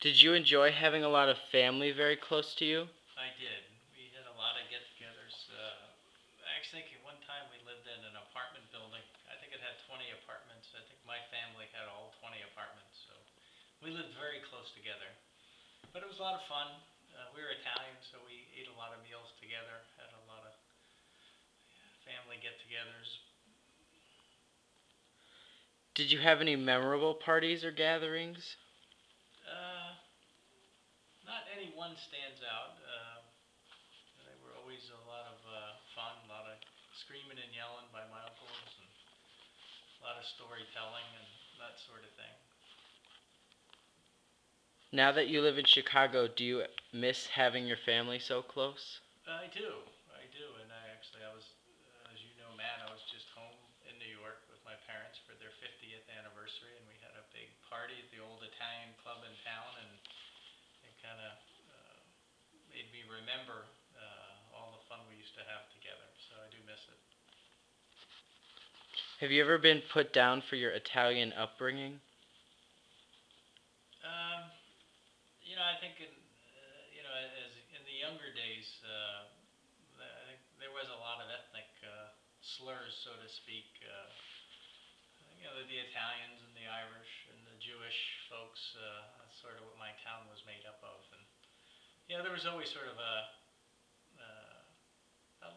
Did you enjoy having a lot of family very close to you? I did. We had a lot of get-togethers. I actually think at one time we lived in an apartment building. I think it had 20 apartments. I think my family had all 20 apartments. So we lived very close together. But it was a lot of fun. We were Italian, so we ate a lot of meals together, had a lot of family get-togethers. Did you have any memorable parties or gatherings? Uh, Not any one stands out. They were always a lot of fun, a lot of screaming and yelling by my uncles, and a lot of storytelling and that sort of thing. Now that you live in Chicago, do you miss having your family so close? I do, and I was, as you know, Matt, I was just home in New York with my parents for their 50th anniversary, and we had a big party at the old Italian club in town, and it kind of made me remember all the fun we used to have together. So I do miss it. Have you ever been put down for your Italian upbringing? Um, I think as in the younger days, I think there was a lot of ethnic slurs, so to speak. The Italians and the Irish and the Jewish folks. That's sort of what my town was made up of, and there was always sort of a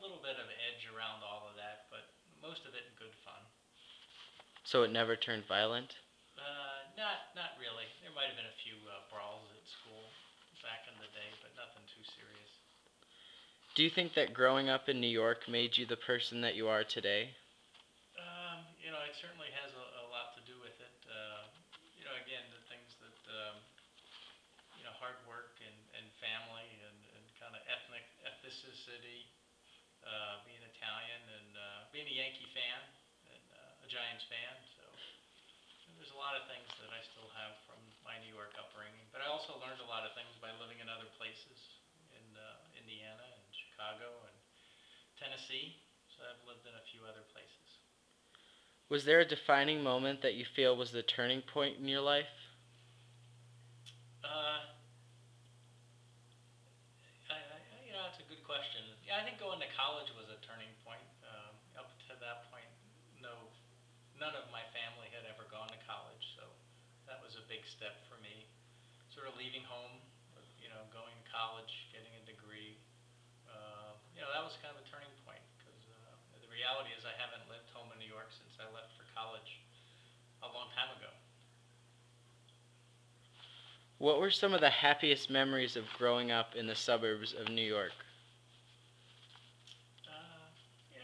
little bit of edge around all of that, but most of it in good fun. So it never turned violent? Not really. There might have been a few brawls at school back in the day, but nothing too serious. Do you think that growing up in New York made you the person that you are today? It certainly has a lot to do with it. Again, the things that hard work and family and kind of ethnicity, being Italian and being a Yankee fan and a Giants fan. So there's a lot of things that I still have from my New York upbringing. But I also learned a lot of things by living in other places in Indiana and Chicago and Tennessee. So I've lived in a few other places. Was there a defining moment that you feel was the turning point in your life? Uh, That's a good question. Yeah, I think going to college was a turning point. Up to that point, no, none of my family had ever gone to college, so that was a big step for me. Sort of leaving home, going to college, getting a degree. That was kind of a turning point because the reality is I haven't lived home in New York since I left for college a long time ago. What were some of the happiest memories of growing up in the suburbs of New York?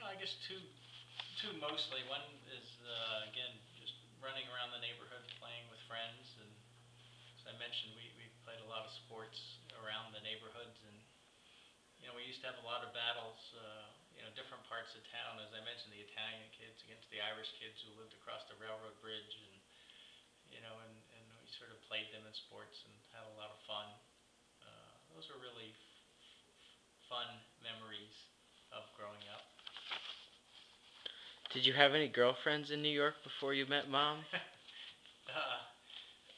I guess two mostly. One is again just running around the neighborhood, playing with friends, and as I mentioned, we played a lot of sports around the neighborhoods, and we used to have a lot of battles. Different parts of town. As I mentioned, the Italian kids against the Irish kids who lived across the railroad bridge, and we sort of played them in sports and had a lot of fun. Those are really fun memories of growing up. Did you have any girlfriends in New York before you met Mom? uh,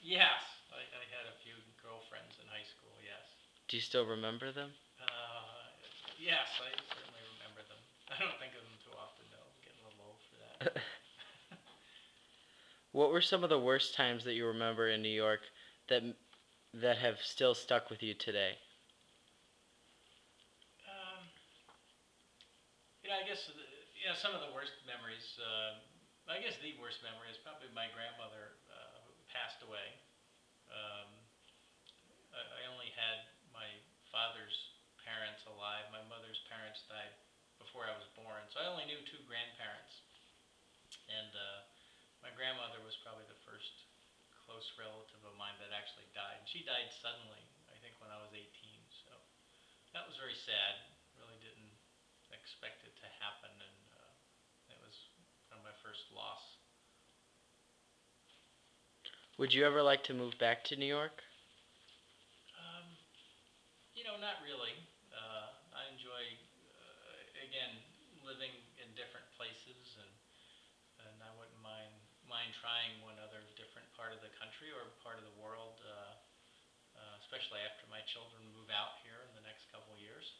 yes, I had a few girlfriends in high school. Yes. Do you still remember them? Yes, I certainly remember them. I don't think of them too often, though. I'm getting a little old for that. What were some of the worst times that you remember in New York that that have still stuck with you today? um, I guess some of the worst memories. I guess the worst memory is probably my grandmother who passed away. Um, I only had my father's parents alive. My mother's parents died before I was born, so I only knew two grandparents. And my grandmother was probably the first close relative of mine that actually died. And she died suddenly, I think, when I was 18. So that was very sad. Really didn't expect it to happen, and it was kind of my first loss. Would you ever like to move back to New York? Um, Not really. I enjoy, again, living in different places, and I wouldn't mind trying one other different part of the country or part of the world. especially after my children move out here in the next couple of years.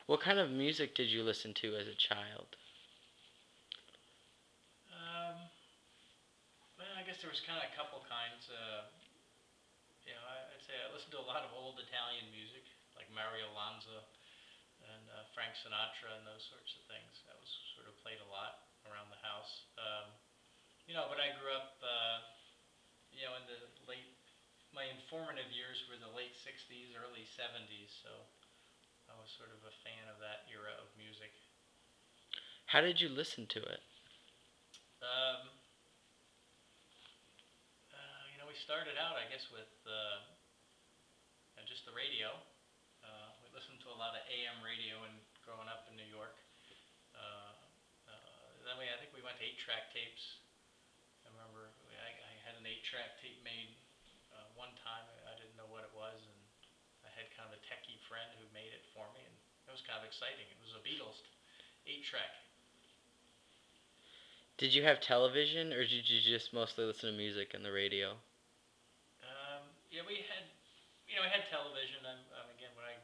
What kind of music did you listen to as a child? Um, well, I guess there was kind of a couple kinds. I'd say I listened to a lot of old Italian music, like Mario Lanza and Frank Sinatra and those sorts of things. That was sort of played a lot around the house. But I grew up, in the my informative years were the late 60s, early 70s, so I was sort of a fan of that era of music. How did you listen to it? Um, we started out, I guess, with just the radio. We listened to a lot of AM radio and growing up in New York. Uh, I think we went to 8-track tapes. I remember I had an 8-track tape made one time. I didn't know what it was, and I had kind of a techie friend who made it for me, and it was kind of exciting. It was a Beatles 8-track. Did you have television, or did you just mostly listen to music and the radio? Yeah, we had television. Again, when I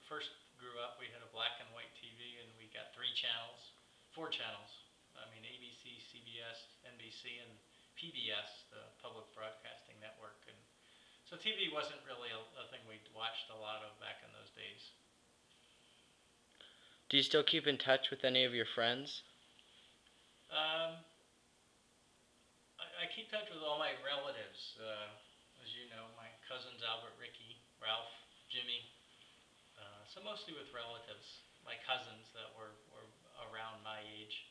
first grew up, we had a black and white TV, and we got 3 channels, 4 channels. I mean, ABC, CBS, NBC, and PBS, the Public Broadcasting Network. And so TV wasn't really a thing we watched a lot of back in those days. Do you still keep in touch with any of your friends? Um, I keep touch with all my relatives. As you know, my cousins Albert, Ricky, Ralph, Jimmy. So mostly with relatives, my cousins that were around my age.